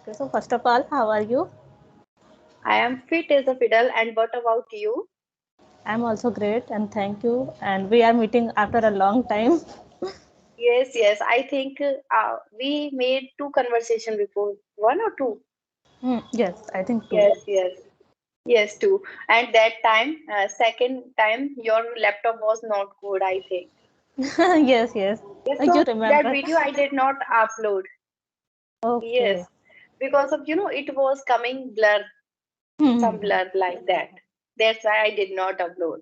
Okay, so first of all, how are you? I am fit as a fiddle, and what about you? I'm also great and thank you. And we are meeting after a long time. Yes, yes. I think we made two conversation before, one or two. Yes, I think two. Yes, yes, yes, two. And that time, second time, your laptop was not good, I think. Yes, yes. Yes, You so that remember? video I did not upload. Okay. Yes, because of it was coming blur, some Hmm. blur like that. That's why I did not upload.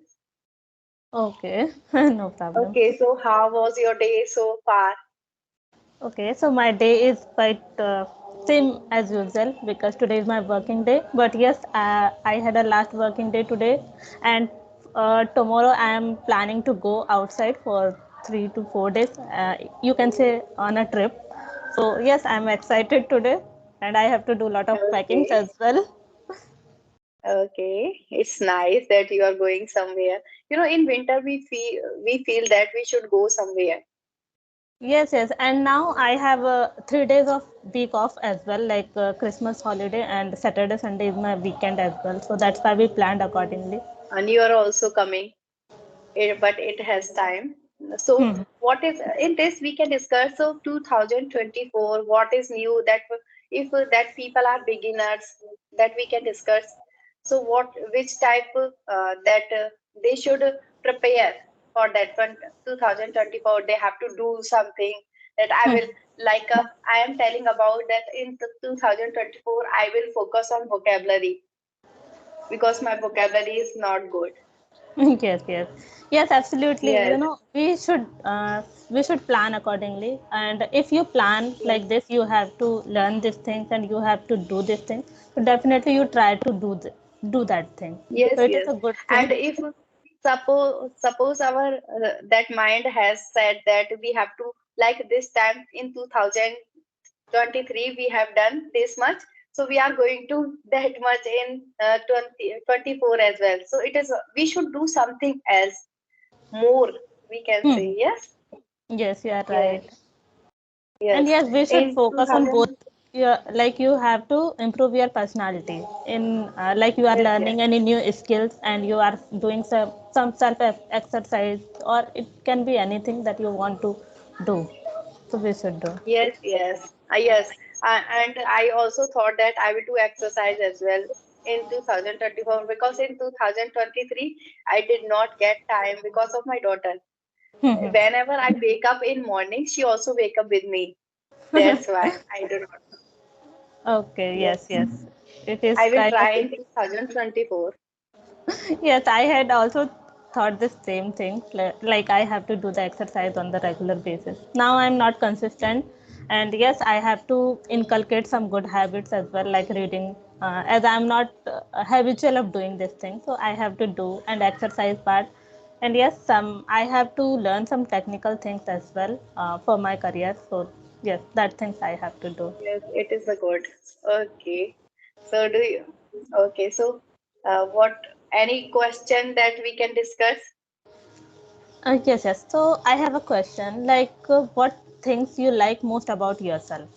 Okay, no problem. Okay, so how was your day so far? Okay, so my day is quite same as usual because today is my working day. But yes, I had a last working day today, and tomorrow I am planning to go outside for 3 to 4 days. You can say on a trip. So yes, I'm excited today, and I have to do a lot of packing Okay. as well. Okay, it's nice that you are going somewhere. In winter we feel that we should go somewhere. Yes, yes, and now I have 3 days of week off as well, like Christmas holiday and Saturday, Sunday is my weekend as well. So that's why we planned accordingly. And you are also coming, but it has time. So, Hmm. what is in this we can discuss? So, 2024, what is new that if that people are beginners that we can discuss. So, which type that they should prepare for that one 2024? They have to do something that I will like. I am telling about that in the 2024. I will focus on vocabulary because my vocabulary is not good. Yes, yes, yes, absolutely. You Yes, know, we should plan accordingly. And if you plan yes. like this, you have to learn these things and you have to do these things. So definitely, you try to do that thing. Yes, So it is yes. a good thing. And if suppose our that mind has said that we have to like this time in 2023 we have done this much, so we are going to that much in 2024 as well. So it is we should do something else more. We can Hmm. say yes, Yes, you are yes, right. And yes. yes, we should In focus on both. 2000, Yeah, like you have to improve your personality in like you are yes, yes. learning any new skills and you are doing some self exercise, or it can be anything that you want to do. So we should do. Yes, yes, yes. And I also thought that I will do exercise as well in 2024 because in 2023 I did not get time because of my daughter. Whenever I wake up in morning, she also wake up with me. That's why I do not. Okay, yes, Yes, yes. It is I will kind of. try in 2024. Yes, I had also thought the same thing. Like I have to do the exercise on the regular basis. Now I'm not consistent, and yes, I have to inculcate some good habits as well, like reading. As I'm not habitual of doing this thing, so I have to do and exercise part. And yes, some I have to learn some technical things as well for my career. So yes, that things I have to do. Yes, it is a good. Okay. So do you? Okay. So, what? Any question that we can discuss? Yes, yes. So I have a question. Like, what things you like most about yourself?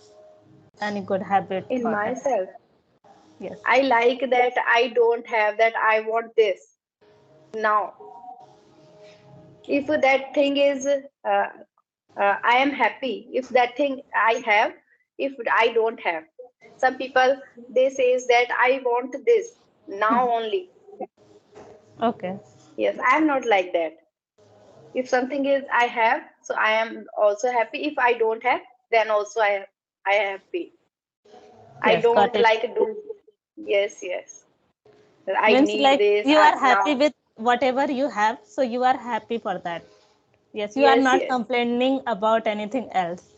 Any good habit In or any? myself, Yes. I like that I don't have that. I want this now. If that thing is, I am happy. If that thing I have, if I don't have, some people they says that I want this now only. Okay. Yes, I am not like that. If something is I have, so I am also happy. If I don't have, then also I am happy. I Yes, got don't it. like do. Yes, yes. I Means need like this you are happy now. with whatever you have, so you are happy for that. Yes, you are Yes, not yes. complaining about anything else.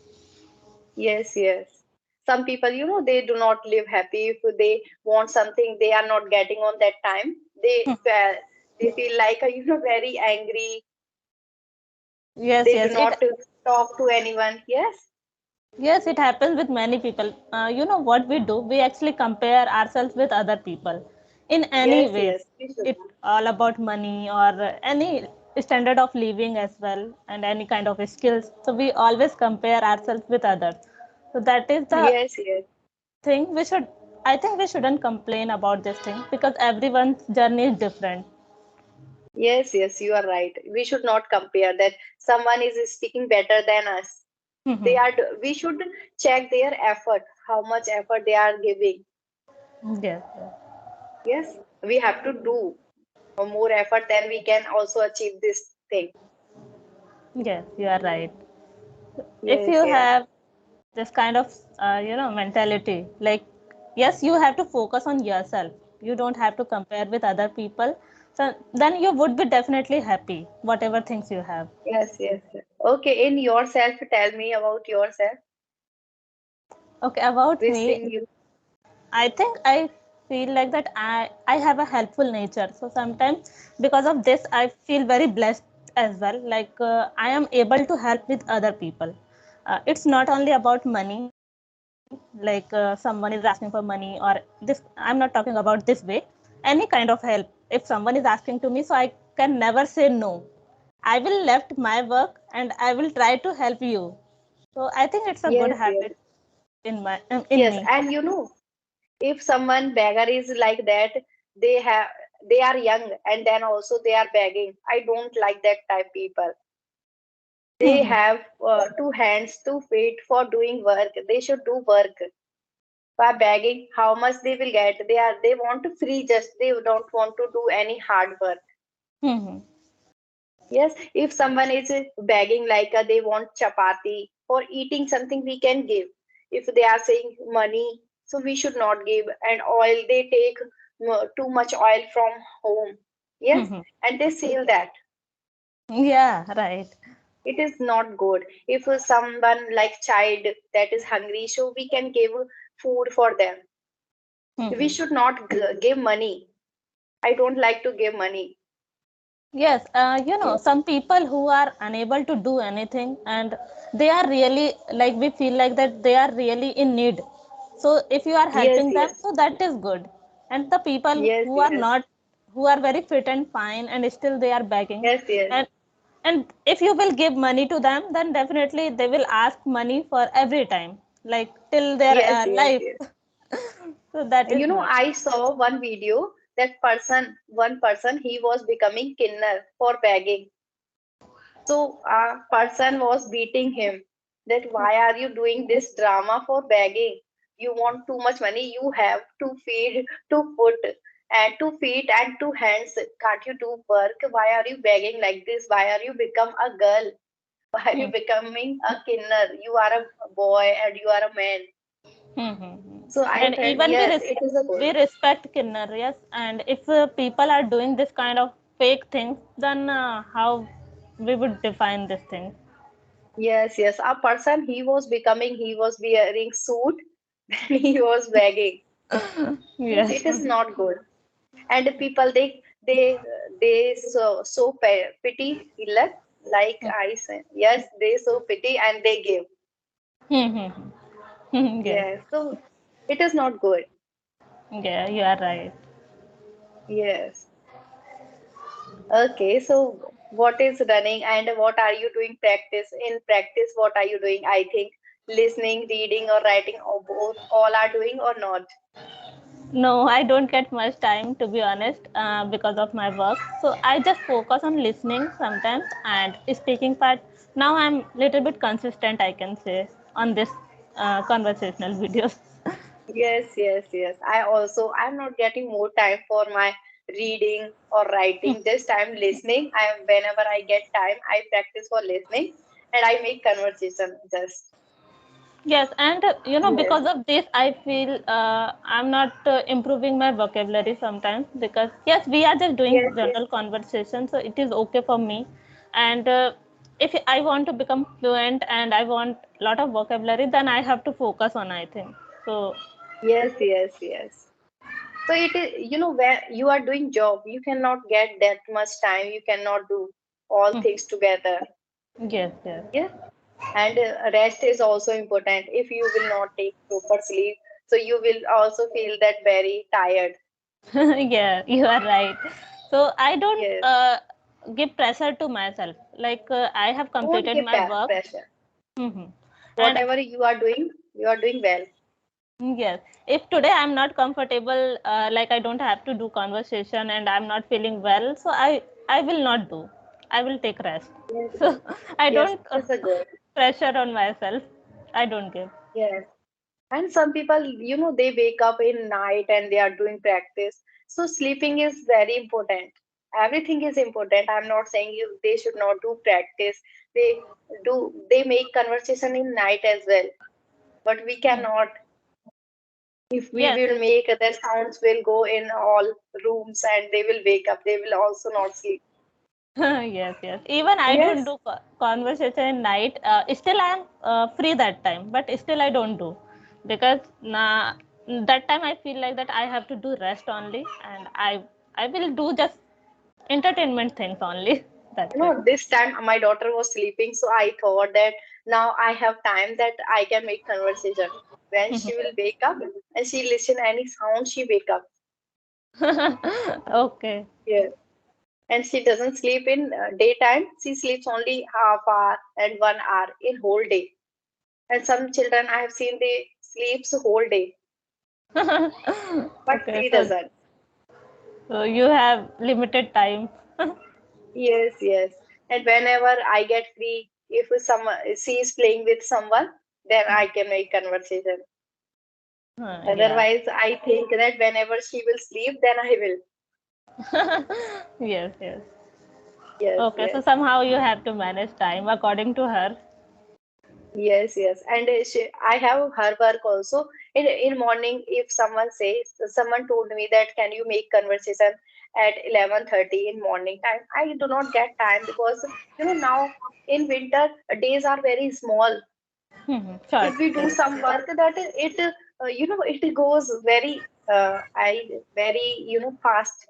Yes, yes. Some people, they do not live happy if they want something they are not getting on that time. They feel like very angry. Yes, They do yes. It not talk to anyone. Yes, Yes, it happens with many people. You know what we do? We actually compare ourselves with other people in any yes, ways. yes. We should. It all about money or any standard of living as well, and any kind of skills. So we always compare ourselves with others. So that is the Yes, yes. thing we should, I think we shouldn't complain about this thing because everyone's journey is different. Yes, yes, you are right. We should not compare that someone is speaking better than us. They Mhm. are, we should check their effort, how much effort they are giving. Yes, Yes, we have to do more effort, then we can also achieve this thing. yes, you are right. If Yes, you yes, have this kind of mentality, like, yes, you have to focus on yourself, you don't have to compare with other people, so then you would be definitely happy whatever things you have. yes, yes. Okay, in yourself, tell me about yourself. Okay, about Which me, thing you? I think I feel like that I have a helpful nature. So sometimes because of this, I feel very blessed as well. Like I am able to help with other people. It's not only about money. Like someone is asking for money or this. I'm not talking about this way. Any kind of help. If someone is asking to me, so I can never say no. I will left my work and I will try to help you. So I think it's a good Yes, yes, habit in yes. me. And if someone beggar is like that, they have they are young and then also they are begging. I don't like that type people. They have two hands, 2 feet for doing work. They should do work. By begging, how much they will get? They want to free, just they don't want to do any hard work. Hmm. Yes, if someone is begging like they want chapati or eating something, we can give. If they are saying money, so we should not give. And oil, they take too much oil from home. Yes, Hmm. and they sell that. Yeah, right. It is not good. If someone like child that is hungry, so we can give food for them. We Hmm. should not give money. I don't like to give money. Yes, Yes, some people who are unable to do anything and they are really like we feel like that they are really in need. So if you are yes, helping them, yes, so that is good. And the people yes, who are yes, not, who are very fit and fine and still they are begging, yes, yes, and and if you will give money to them, then definitely they will ask money for every time, like till their yes, yes, life. yes. So that is not. I saw one video that one person, he was becoming kinner for begging. So a person was beating him that why are you doing this drama for begging? You want too much money, you have to feed, to foot, and 2 feet and 2 hands. Can't you do work? Why are you begging like this? Why are you become a girl? Why are you becoming a kinner? You are a boy and you are a man. Mm-hmm. So I And felt even yes, it is a good. we respect Kinnar, yes. And if people are doing this kind of fake things, then how we would define this thing? Yes, yes. A person he was wearing suit, then he was begging. Yes, Yes. it is not good. And the people they pity like I say. Yes, they so pity and they give. Mm-hmm. Yes. Yes, so it is not good. Yeah, you are right. Yes. Okay, so what is running and what are you doing practice? In practice, what are you doing? I think listening, reading, or writing, or both, all are doing or not. No, I don't get much time to be honest because of my work. So I just focus on listening sometimes and speaking part. Now I'm little bit consistent, I can say, on this conversational videos. Yes, yes, yes. I'm not getting more time for my reading or writing. Just I'm listening. Whenever I get time, I practice for listening and I make conversation. Just Yes, and yes, because of this, I feel I'm not improving my vocabulary sometimes because yes, we are just doing yes, yes, general conversation, so it is okay for me. And if I want to become fluent and I want a lot of vocabulary, then I have to focus on, I think. So yes, yes, yes. So it is, where you are doing job, you cannot get that much time. You cannot do all mm, things together. yes, yes, Yes, and rest is also important. If you will not take proper sleep, so you will also feel that very tired. yeah, you are right. So I don't Yes. give pressure to myself. Like I have Don't completed give my work. pressure. Hmm. And Whatever you are doing well. Yes. If today I'm not comfortable, like I don't have to do conversation and I'm not feeling well, so I will not do. I will take rest. Yes, So I yes, don't this is good. pressure on myself. I don't give. Yes. And some people, they wake up in night and they are doing practice. So sleeping is very important. Everything is important. I'm not saying you they should not do practice. They make conversation in night as well. But we Hmm. cannot. If we Yes. will make their sounds will go in all rooms and they will wake up. They will also not sleep. Yes, yes. Even I don't Yes. do conversation in night. Still, I am free that time, but still I don't do because that time I feel like that I have to do rest only, and I will do just entertainment things only. That's it. This time my daughter was sleeping, so I thought that now I have time that I can make conversation. When she will wake up and she listen any sound, she wake up. Okay. Yeah. And she doesn't sleep in daytime. She sleeps only half hour and 1 hour in whole day. And some children I have seen they sleeps whole day, but Okay. she So doesn't. you have limited time. Yes, yes. And whenever I get free, if someone she is playing with someone, then I can make conversation. Yeah. Otherwise, I think that whenever she will sleep, then I will. Yes, yes. Yes, Okay. So yes, somehow you have to manage time according to her. yes, yes. And I have her work also. In morning, if someone told me that can you make conversation at 11:30 in morning time, I do not get time because now in winter days are very small. Short. If we do Yes. some work that it goes very very fast.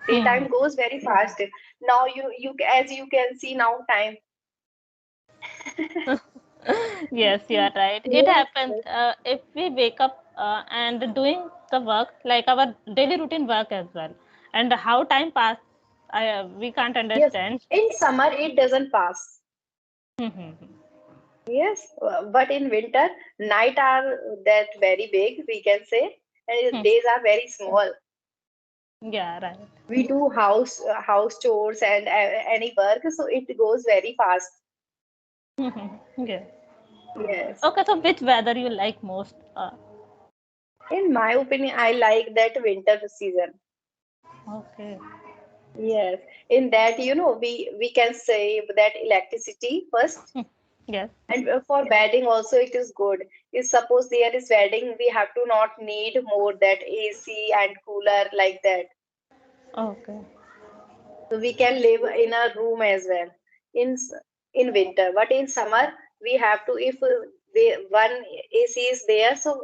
Daytime goes very fast. Now you as you can see now time. Yes, you are right. It Yes, happens yes, if we wake up and doing the work like our daily routine work as well, and how time pass, we can't yes. understand. In summer it doesn't pass. Yes, but in winter night are that very big we can say, and days are very small. Yeah, right. We do house chores and any work, so it goes very fast. Yeah. Yes. Okay, so which weather you like most? In my opinion, I like that winter season. Okay. Yes. In that, we can save that electricity first. Yes. And for wedding also it is good. If suppose there is wedding, we have to not need more that AC and cooler like that. Okay. So we can live in a room as well in winter. But in summer, we have to if one AC is there, so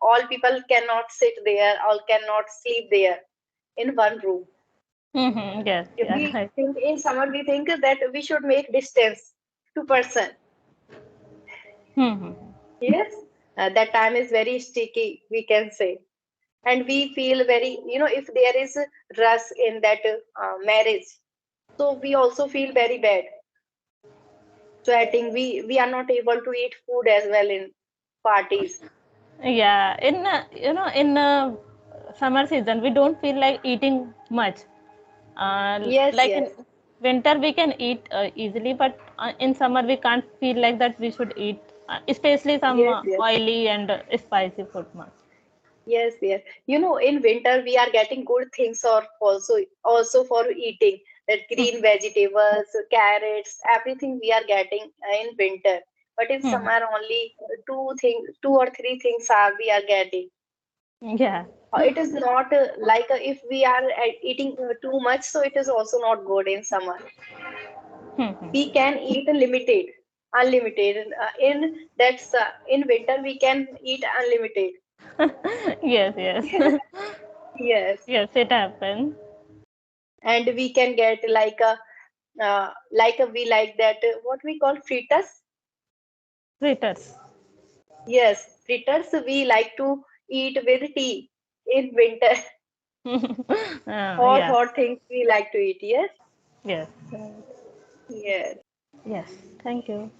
all people cannot sit there, all cannot sleep there in one room. Yes, If yeah, we right. think in summer, we think that we should make distance 2%. Yes, that time is very sticky, we can say. And we feel very, if there is a rush in that marriage, so we also feel very bad. Sweating, we are not able to eat food as well in parties. Yeah, in in summer season we don't feel like eating much. Yes, Like yes, in winter we can eat easily, but in summer we can't feel like that we should eat, especially some yes, yes, oily and spicy food much. yes, yes. In winter we are getting good things or also for eating. That green vegetables, carrots, everything we are getting in winter. But in Hmm. summer only two or three things are we are getting. Yeah. It is not like if we are eating too much, so it is also not good in summer. We can eat limited, unlimited. In winter we can eat unlimited. Yes, yes. Yes, Yes, it happens. and we can get we like that what we call fritters. Fritters. Yes, fritters we like to eat with tea in winter. Hot, Yeah. hot things we like to eat. Yes, Yes. yes. Yes. Thank you.